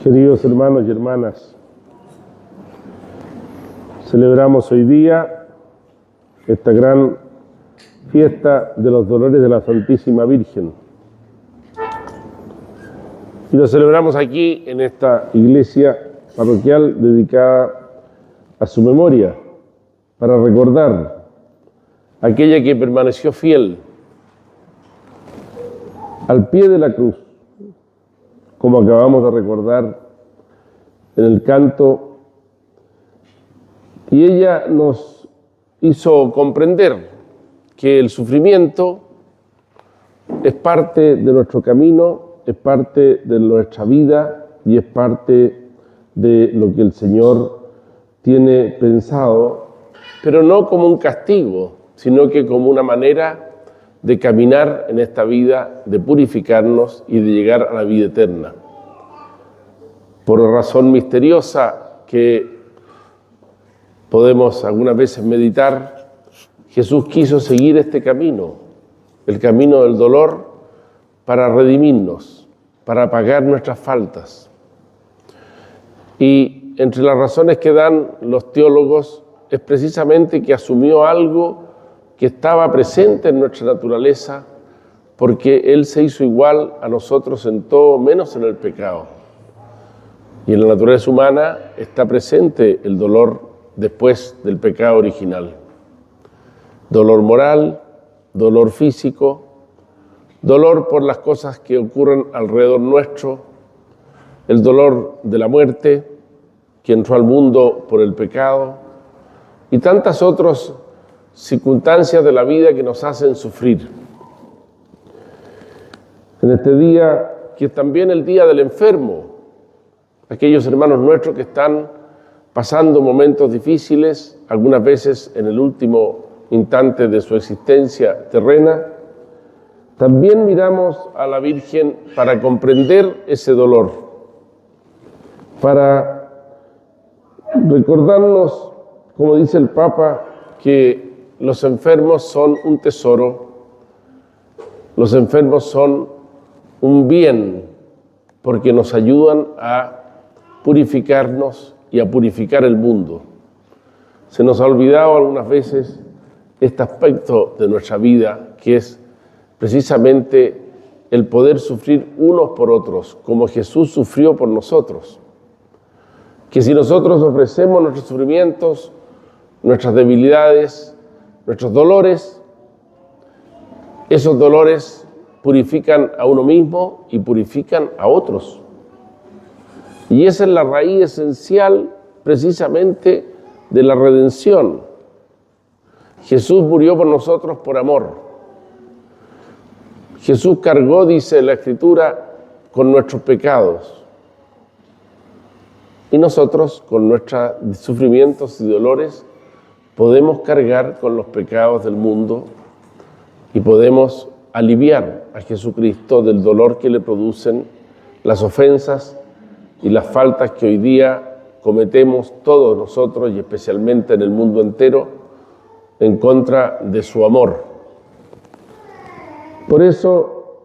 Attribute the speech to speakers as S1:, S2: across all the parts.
S1: Queridos hermanos y hermanas, celebramos hoy día esta gran fiesta de los dolores de la Santísima Virgen. Y lo celebramos aquí en esta iglesia parroquial dedicada a su memoria, para recordar a aquella que permaneció fiel al pie de la cruz, como acabamos de recordar en el canto, y ella nos hizo comprender que el sufrimiento es parte de nuestro camino, es parte de nuestra vida y es parte de lo que el Señor tiene pensado, pero no como un castigo, sino que como una manera de caminar en esta vida, de purificarnos y de llegar a la vida eterna. Por razón misteriosa que podemos algunas veces meditar, Jesús quiso seguir este camino, el camino del dolor, para redimirnos, para pagar nuestras faltas. Y entre las razones que dan los teólogos es precisamente que asumió algo que estaba presente en nuestra naturaleza, porque Él se hizo igual a nosotros en todo, menos en el pecado. Y en la naturaleza humana está presente el dolor después del pecado original. Dolor moral, dolor físico, dolor por las cosas que ocurren alrededor nuestro, el dolor de la muerte que entró al mundo por el pecado y tantas otras circunstancias de la vida que nos hacen sufrir. En este día, que es también el día del enfermo, aquellos hermanos nuestros que están pasando momentos difíciles, algunas veces en el último instante de su existencia terrena, también miramos a la Virgen para comprender ese dolor, para recordarnos, como dice el Papa, que los enfermos son un tesoro, los enfermos son un bien, porque nos ayudan a purificarnos y a purificar el mundo. Se nos ha olvidado algunas veces este aspecto de nuestra vida, que es precisamente el poder sufrir unos por otros, como Jesús sufrió por nosotros. Que si nosotros ofrecemos nuestros sufrimientos, nuestras debilidades, nuestros dolores, esos dolores purifican a uno mismo y purifican a otros. Y esa es la raíz esencial precisamente de la redención. Jesús murió por nosotros por amor. Jesús cargó, dice la Escritura, con nuestros pecados. Y nosotros, con nuestros sufrimientos y dolores, podemos cargar con los pecados del mundo y podemos aliviar a Jesucristo del dolor que le producen las ofensas y las faltas que hoy día cometemos todos nosotros y especialmente en el mundo entero en contra de su amor. Por eso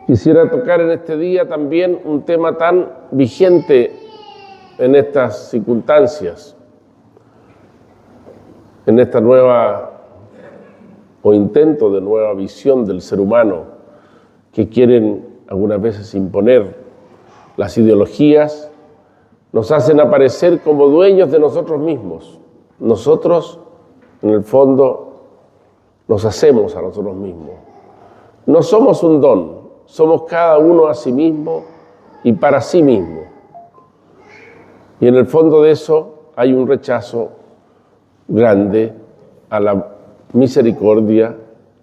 S1: quisiera tocar en este día también un tema tan vigente en estas circunstancias, en esta nueva o intento de nueva visión del ser humano que quieren algunas veces imponer. Las ideologías nos hacen aparecer como dueños de nosotros mismos. Nosotros, en el fondo, nos hacemos a nosotros mismos. No somos un don, somos cada uno a sí mismo y para sí mismo. Y en el fondo de eso hay un rechazo grande a la misericordia,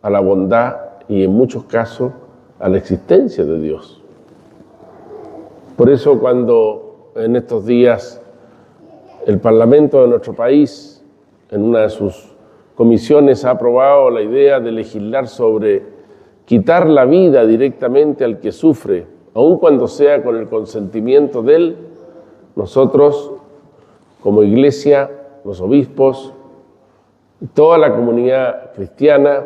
S1: a la bondad y en muchos casos a la existencia de Dios. Por eso cuando en estos días el Parlamento de nuestro país, en una de sus comisiones, ha aprobado la idea de legislar sobre quitar la vida directamente al que sufre, aun cuando sea con el consentimiento de él, nosotros, como Iglesia, los obispos, toda la comunidad cristiana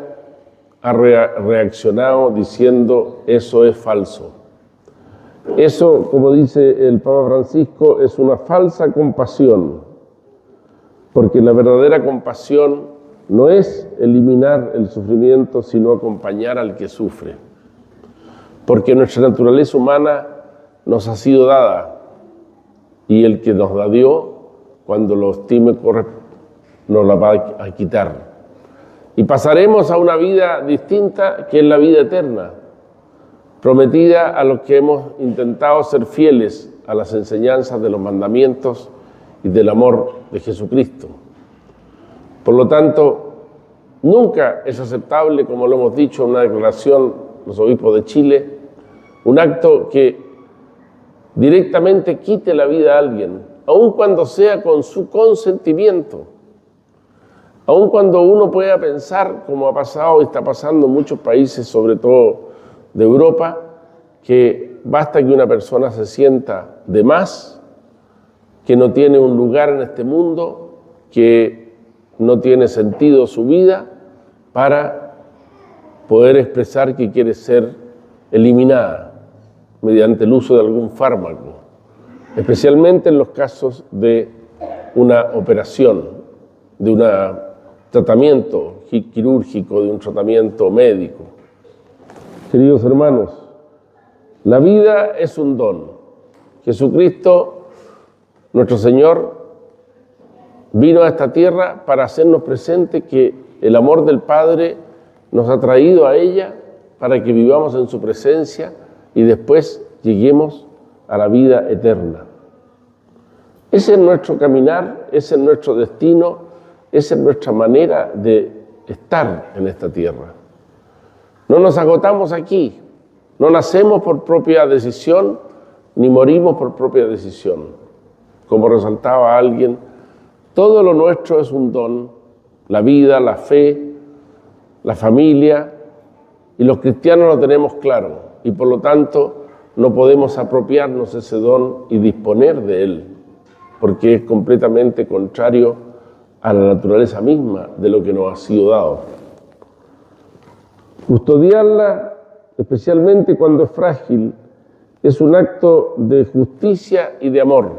S1: ha reaccionado diciendo eso es falso. Eso, como dice el Papa Francisco, es una falsa compasión, porque la verdadera compasión no es eliminar el sufrimiento, sino acompañar al que sufre. Porque nuestra naturaleza humana nos ha sido dada, y el que nos la dio, cuando lo estime, nos la va a quitar. Y pasaremos a una vida distinta, que es la vida eterna, prometida a los que hemos intentado ser fieles a las enseñanzas de los mandamientos y del amor de Jesucristo. Por lo tanto, nunca es aceptable, como lo hemos dicho en una declaración los obispos de Chile, un acto que directamente quite la vida a alguien, aun cuando sea con su consentimiento, aun cuando uno pueda pensar, como ha pasado y está pasando en muchos países, sobre todo de Europa, que basta que una persona se sienta de más, que no tiene un lugar en este mundo, que no tiene sentido su vida, para poder expresar que quiere ser eliminada mediante el uso de algún fármaco, especialmente en los casos de una operación, de un tratamiento quirúrgico, de un tratamiento médico. Queridos hermanos, la vida es un don. Jesucristo, nuestro Señor, vino a esta tierra para hacernos presente que el amor del Padre nos ha traído a ella para que vivamos en su presencia y después lleguemos a la vida eterna. Ese es nuestro caminar, ese es nuestro destino, esa es nuestra manera de estar en esta tierra. No nos agotamos aquí, no nacemos por propia decisión, ni morimos por propia decisión. Como resaltaba alguien, todo lo nuestro es un don, la vida, la fe, la familia, y los cristianos lo tenemos claro, y por lo tanto no podemos apropiarnos ese don y disponer de él, porque es completamente contrario a la naturaleza misma de lo que nos ha sido dado. Custodiarla, especialmente cuando es frágil, es un acto de justicia y de amor,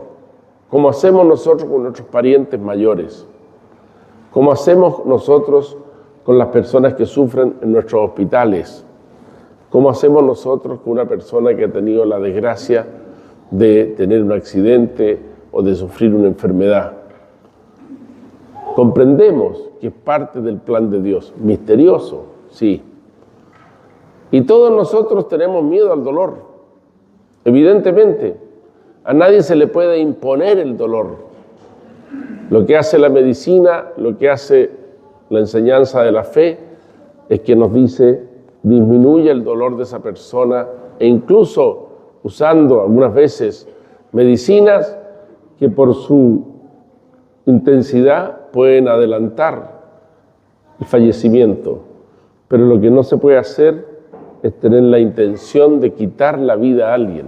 S1: como hacemos nosotros con nuestros parientes mayores, como hacemos nosotros con las personas que sufren en nuestros hospitales, como hacemos nosotros con una persona que ha tenido la desgracia de tener un accidente o de sufrir una enfermedad. Comprendemos que es parte del plan de Dios, misterioso, sí. Y todos nosotros tenemos miedo al dolor. Evidentemente, a nadie se le puede imponer el dolor. Lo que hace la medicina, lo que hace la enseñanza de la fe, es que nos dice, disminuye el dolor de esa persona, e incluso usando algunas veces medicinas que por su intensidad pueden adelantar el fallecimiento. Pero lo que no se puede hacer es tener la intención de quitar la vida a alguien.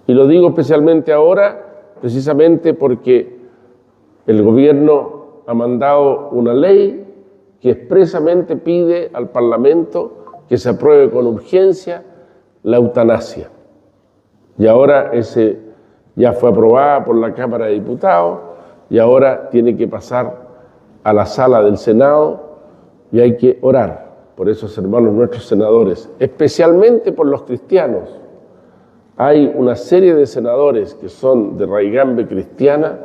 S1: Y lo digo especialmente ahora, precisamente porque el gobierno ha mandado una ley que expresamente pide al Parlamento que se apruebe con urgencia la eutanasia. Y ahora ese ya fue aprobada por la Cámara de Diputados y ahora tiene que pasar a la sala del Senado y hay que orar por esos hermanos nuestros senadores, especialmente por los cristianos. Hay una serie de senadores que son de raigambre cristiana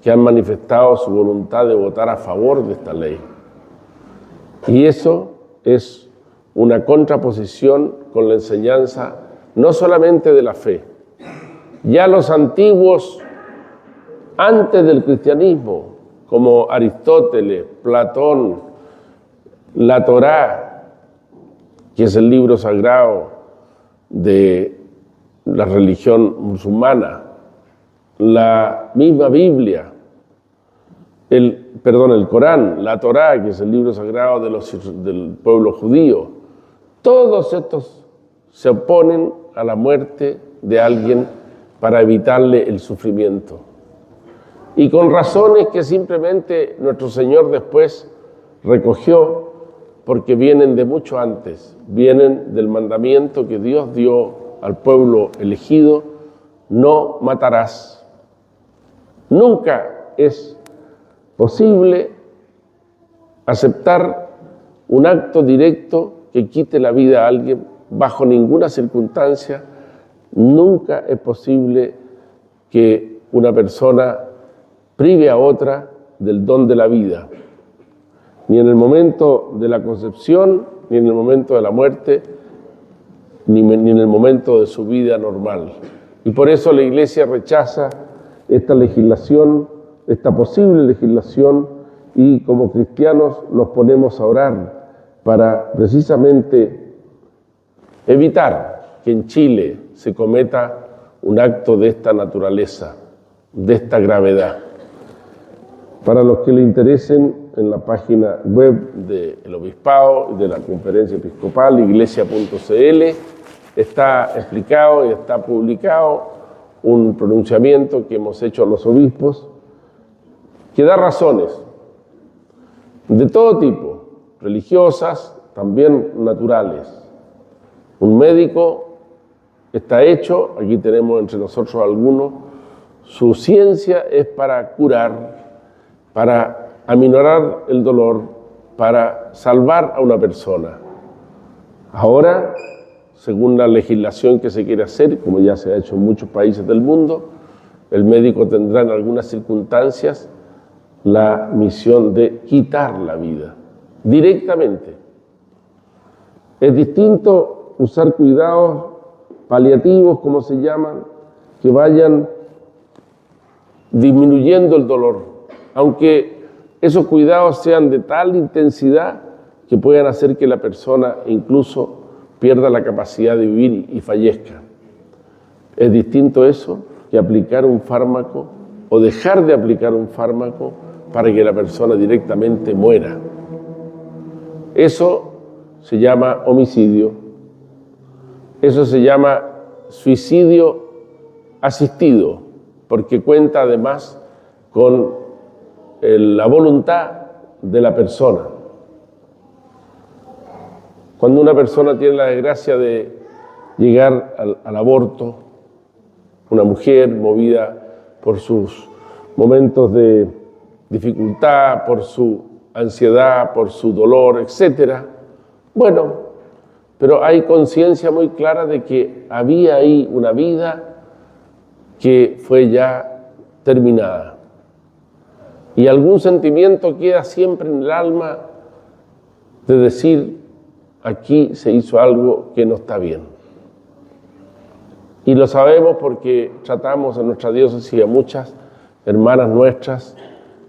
S1: que han manifestado su voluntad de votar a favor de esta ley. Y eso es una contraposición con la enseñanza no solamente de la fe. Ya los antiguos, antes del cristianismo, como Aristóteles, Platón, la Torá, que es el libro sagrado de la religión musulmana, la misma Biblia, el Corán, la Torá, que es el libro sagrado del pueblo judío, todos estos se oponen a la muerte de alguien para evitarle el sufrimiento. Y con razones que simplemente nuestro Señor después recogió, porque vienen de mucho antes, vienen del mandamiento que Dios dio al pueblo elegido: no matarás. Nunca es posible aceptar un acto directo que quite la vida a alguien, bajo ninguna circunstancia. Nunca es posible que una persona prive a otra del don de la vida, ni en el momento de la concepción, ni en el momento de la muerte, ni en el momento de su vida normal. Y por eso la Iglesia rechaza esta legislación, esta posible legislación, y como cristianos nos ponemos a orar para precisamente evitar que en Chile se cometa un acto de esta naturaleza, de esta gravedad. Para los que le interesen, en la página web del Obispado y de la Conferencia Episcopal, iglesia.cl, está explicado y está publicado un pronunciamiento que hemos hecho a los obispos que da razones de todo tipo, religiosas, también naturales. Un médico está hecho, aquí tenemos entre nosotros algunos, su ciencia es para curar, para aminorar el dolor, para salvar a una persona. Ahora, según la legislación que se quiere hacer, como ya se ha hecho en muchos países del mundo, el médico tendrá en algunas circunstancias la misión de quitar la vida directamente. Es distinto usar cuidados paliativos, como se llaman, que vayan disminuyendo el dolor, aunque esos cuidados sean de tal intensidad que puedan hacer que la persona incluso pierda la capacidad de vivir y fallezca. Es distinto eso que aplicar un fármaco o dejar de aplicar un fármaco para que la persona directamente muera. Eso se llama homicidio. Eso se llama suicidio asistido, porque cuenta además con la voluntad de la persona. Cuando una persona tiene la desgracia de llegar al aborto, una mujer movida por sus momentos de dificultad, por su ansiedad, por su dolor, etc. Bueno, pero hay conciencia muy clara de que había ahí una vida que fue ya terminada. Y algún sentimiento queda siempre en el alma de decir: aquí se hizo algo que no está bien. Y lo sabemos porque tratamos en nuestra diócesis a muchas hermanas nuestras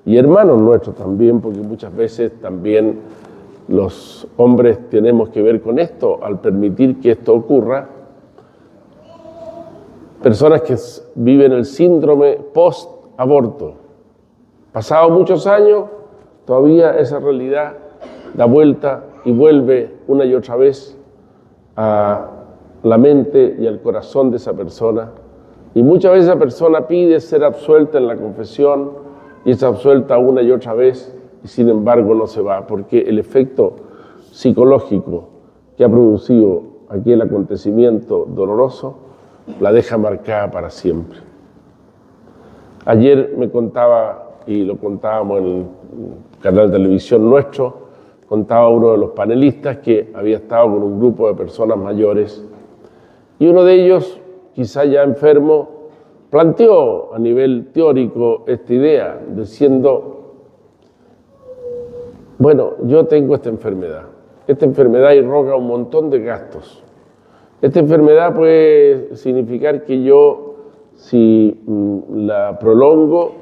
S1: y hermanos nuestros también, porque muchas veces también los hombres tenemos que ver con esto al permitir que esto ocurra. Personas que viven el síndrome post-aborto. Pasados muchos años, todavía esa realidad da vuelta y vuelve una y otra vez a la mente y al corazón de esa persona. Y muchas veces esa persona pide ser absuelta en la confesión y es absuelta una y otra vez, y sin embargo no se va, porque el efecto psicológico que ha producido aquel acontecimiento doloroso la deja marcada para siempre. Ayer me contaba, y lo contábamos en el canal de televisión nuestro, contaba uno de los panelistas que había estado con un grupo de personas mayores y uno de ellos, quizá ya enfermo, planteó a nivel teórico esta idea, diciendo: bueno, yo tengo esta enfermedad irroga un montón de gastos. Esta enfermedad puede significar que yo, si la prolongo,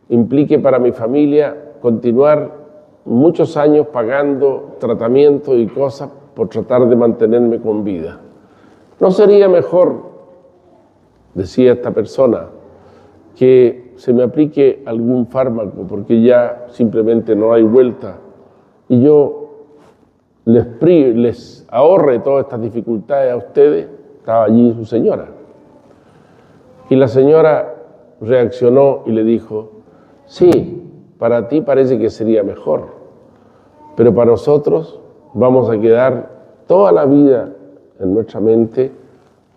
S1: implique para mi familia continuar muchos años pagando tratamientos y cosas por tratar de mantenerme con vida. ¿No sería mejor, decía esta persona, que se me aplique algún fármaco porque ya simplemente no hay vuelta y yo les ahorre todas estas dificultades a ustedes? Estaba allí su señora. Y la señora reaccionó y le dijo: sí, para ti parece que sería mejor, pero para nosotros vamos a quedar toda la vida en nuestra mente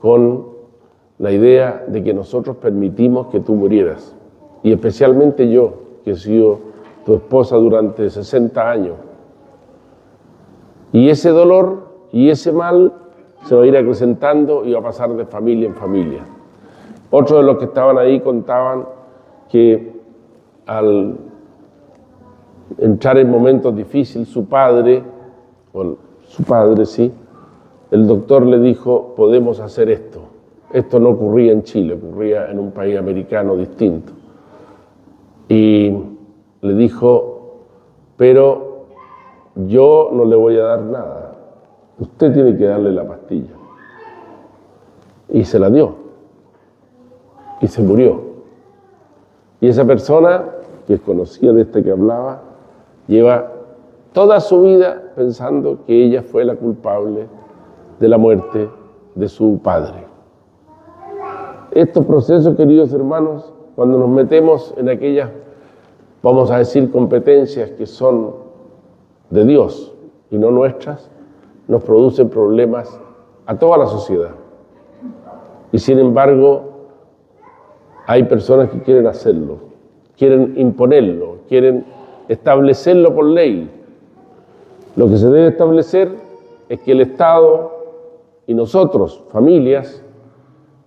S1: con la idea de que nosotros permitimos que tú murieras. Y especialmente yo, que he sido tu esposa durante 60 años. Y ese dolor y ese mal se va a ir acrecentando y va a pasar de familia en familia. Otros de los que estaban ahí contaban que al entrar en momentos difíciles, su padre, el doctor le dijo, podemos hacer esto. Esto no ocurría en Chile, ocurría en un país americano distinto. Y le dijo, pero yo no le voy a dar nada, usted tiene que darle la pastilla. Y se la dio. Y se murió. Y esa persona, que es conocida de este que hablaba, lleva toda su vida pensando que ella fue la culpable de la muerte de su padre. Estos procesos, queridos hermanos, cuando nos metemos en aquellas, vamos a decir, competencias que son de Dios y no nuestras, nos producen problemas a toda la sociedad. Y sin embargo, hay personas que quieren hacerlo, quieren imponerlo, quieren establecerlo por ley. Lo que se debe establecer es que el Estado y nosotros, familias,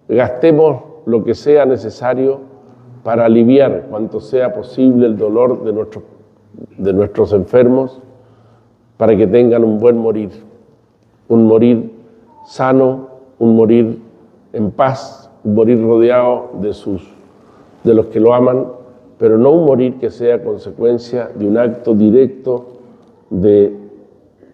S1: gastemos lo que sea necesario para aliviar cuanto sea posible el dolor de nuestros enfermos, para que tengan un buen morir, un morir sano, un morir en paz, un morir rodeado de los que lo aman, pero no un morir que sea consecuencia de un acto directo de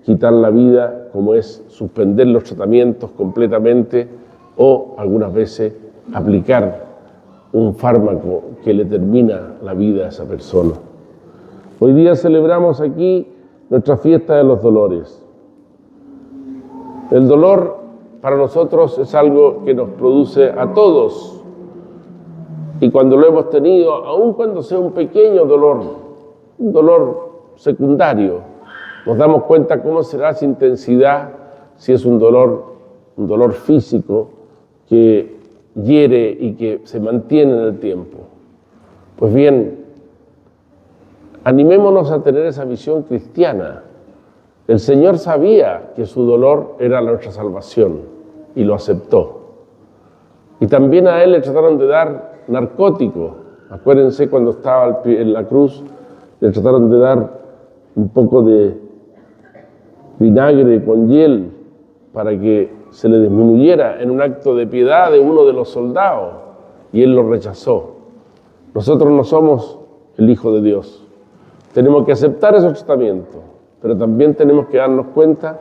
S1: quitar la vida, como es suspender los tratamientos completamente o algunas veces aplicar un fármaco que le termina la vida a esa persona. Hoy día celebramos aquí nuestra fiesta de los dolores. El dolor para nosotros es algo que nos produce a todos. Y cuando lo hemos tenido, aun cuando sea un pequeño dolor, un dolor secundario, nos damos cuenta cómo será esa intensidad si es un dolor físico que hiere y que se mantiene en el tiempo. Pues bien, animémonos a tener esa visión cristiana. El Señor sabía que su dolor era nuestra salvación y lo aceptó. Y también a Él le trataron de dar narcótico. Acuérdense cuando estaba en la cruz, le trataron de dar un poco de vinagre con hiel para que se le disminuyera en un acto de piedad de uno de los soldados, y Él lo rechazó. Nosotros no somos el Hijo de Dios. Tenemos que aceptar esos tratamientos, pero también tenemos que darnos cuenta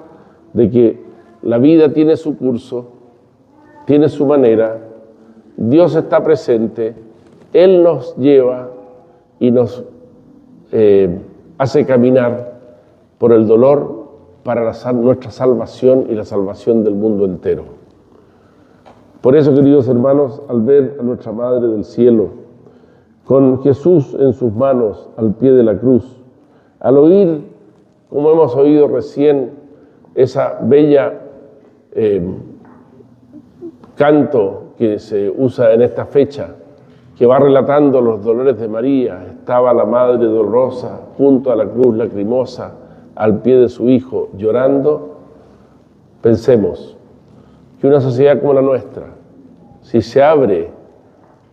S1: de que la vida tiene su curso, tiene su manera, Dios está presente, Él nos lleva y nos hace caminar por el dolor para nuestra salvación y la salvación del mundo entero. Por eso, queridos hermanos, al ver a nuestra Madre del Cielo, con Jesús en sus manos al pie de la cruz, al oír, como hemos oído recién, esa bella canto que se usa en esta fecha, que va relatando los dolores de María, estaba la Madre dolorosa junto a la cruz lacrimosa, al pie de su Hijo, llorando. Pensemos que una sociedad como la nuestra, si se abre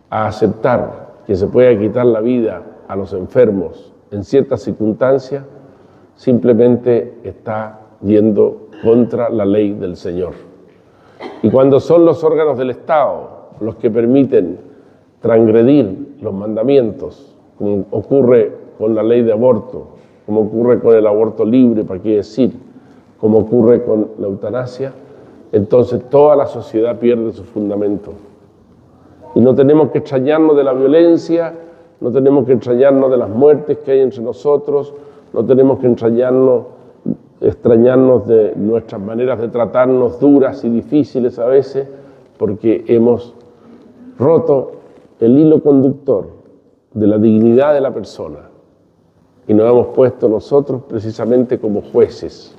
S1: a aceptar que se pueda quitar la vida a los enfermos en ciertas circunstancias, simplemente está yendo contra la ley del Señor. Y cuando son los órganos del Estado los que permiten transgredir los mandamientos, como ocurre con la ley de aborto, como ocurre con el aborto libre, para qué decir, como ocurre con la eutanasia, entonces toda la sociedad pierde su fundamento. Y no tenemos que extrañarnos de la violencia, no tenemos que extrañarnos de las muertes que hay entre nosotros, no tenemos que extrañarnos de nuestras maneras de tratarnos duras y difíciles a veces, porque hemos roto el hilo conductor de la dignidad de la persona y nos hemos puesto nosotros precisamente como jueces,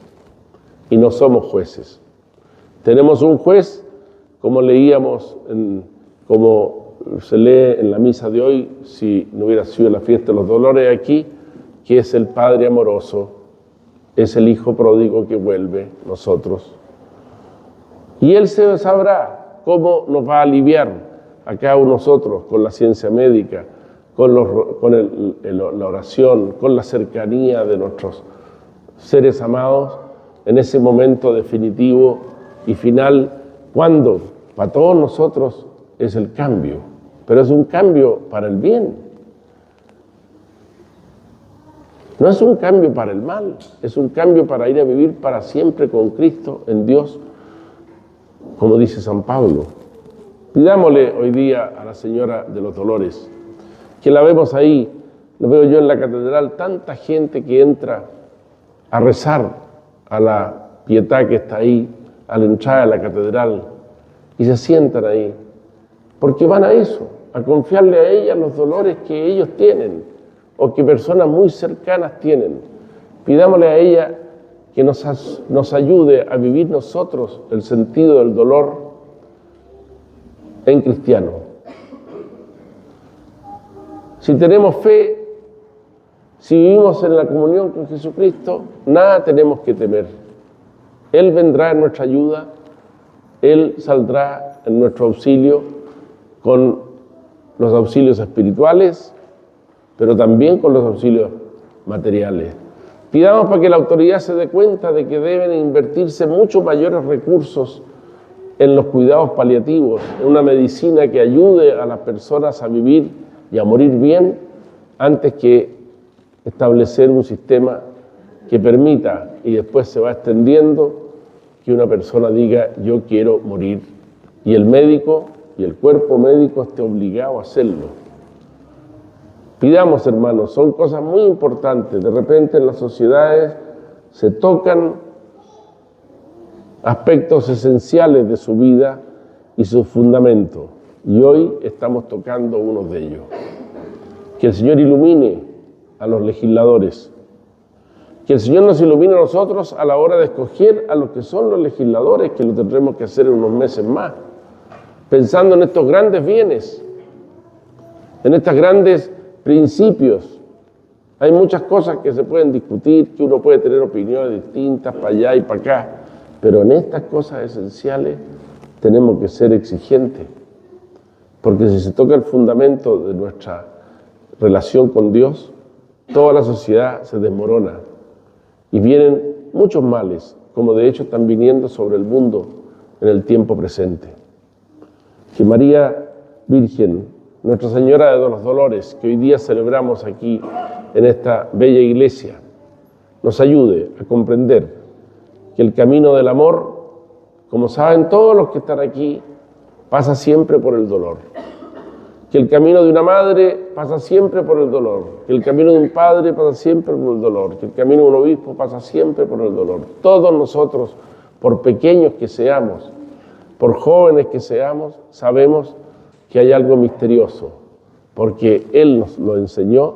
S1: y no somos jueces. Tenemos un juez como leíamos, como se lee en la misa de hoy, si no hubiera sido la fiesta de los dolores aquí, que es el Padre amoroso, es el Hijo pródigo que vuelve nosotros. Y Él se sabrá cómo nos va a aliviar a cada uno de nosotros con la ciencia médica, con la oración, con la cercanía de nuestros seres amados, en ese momento definitivo y final, cuando para todos nosotros es el cambio, pero es un cambio para el bien. No es un cambio para el mal, es un cambio para ir a vivir para siempre con Cristo en Dios, como dice San Pablo. Pidámosle hoy día a la Señora de los Dolores, que la vemos ahí, lo veo yo en la catedral, tanta gente que entra a rezar a la Pietà que está ahí, a la entrada de la catedral, y se sientan ahí, porque van a eso, a confiarle a ella los dolores que ellos tienen, o que personas muy cercanas tienen. Pidámosle a ella que nos ayude a vivir nosotros el sentido del dolor en cristiano. Si tenemos fe, si vivimos en la comunión con Jesucristo, nada tenemos que temer. Él vendrá en nuestra ayuda, Él saldrá en nuestro auxilio con los auxilios espirituales, pero también con los auxilios materiales. Pidamos para que la autoridad se dé cuenta de que deben invertirse muchos mayores recursos en los cuidados paliativos, en una medicina que ayude a las personas a vivir y a morir bien, antes que establecer un sistema que permita, y después se va extendiendo, que una persona diga, yo quiero morir, y el médico y el cuerpo médico esté obligado a hacerlo. Pidamos, hermanos, son cosas muy importantes. De repente en las sociedades se tocan aspectos esenciales de su vida y sus fundamentos, y hoy estamos tocando uno de ellos. Que el Señor ilumine a los legisladores, que el Señor nos ilumine a nosotros a la hora de escoger a los que son los legisladores, que lo tendremos que hacer en unos meses más, pensando en estos grandes bienes, en estos grandes principios. Hay muchas cosas que se pueden discutir, que uno puede tener opiniones distintas para allá y para acá, pero en estas cosas esenciales tenemos que ser exigentes, porque si se toca el fundamento de nuestra relación con Dios, toda la sociedad se desmorona y vienen muchos males, como de hecho están viniendo sobre el mundo en el tiempo presente. Que María Virgen, Nuestra Señora de los Dolores, que hoy día celebramos aquí en esta bella iglesia, nos ayude a comprender que el camino del amor, como saben todos los que están aquí, pasa siempre por el dolor. Que el camino de una madre pasa siempre por el dolor, que el camino de un padre pasa siempre por el dolor, que el camino de un obispo pasa siempre por el dolor. Todos nosotros, por pequeños que seamos, por jóvenes que seamos, sabemos que hay algo misterioso, porque Él nos lo enseñó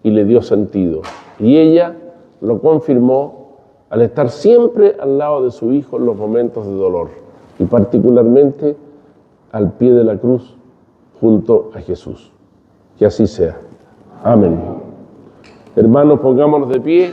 S1: y le dio sentido. Y ella lo confirmó al estar siempre al lado de su Hijo en los momentos de dolor, y particularmente al pie de la cruz, junto a Jesús. Que así sea. Amén. Hermanos, pongámonos de pie.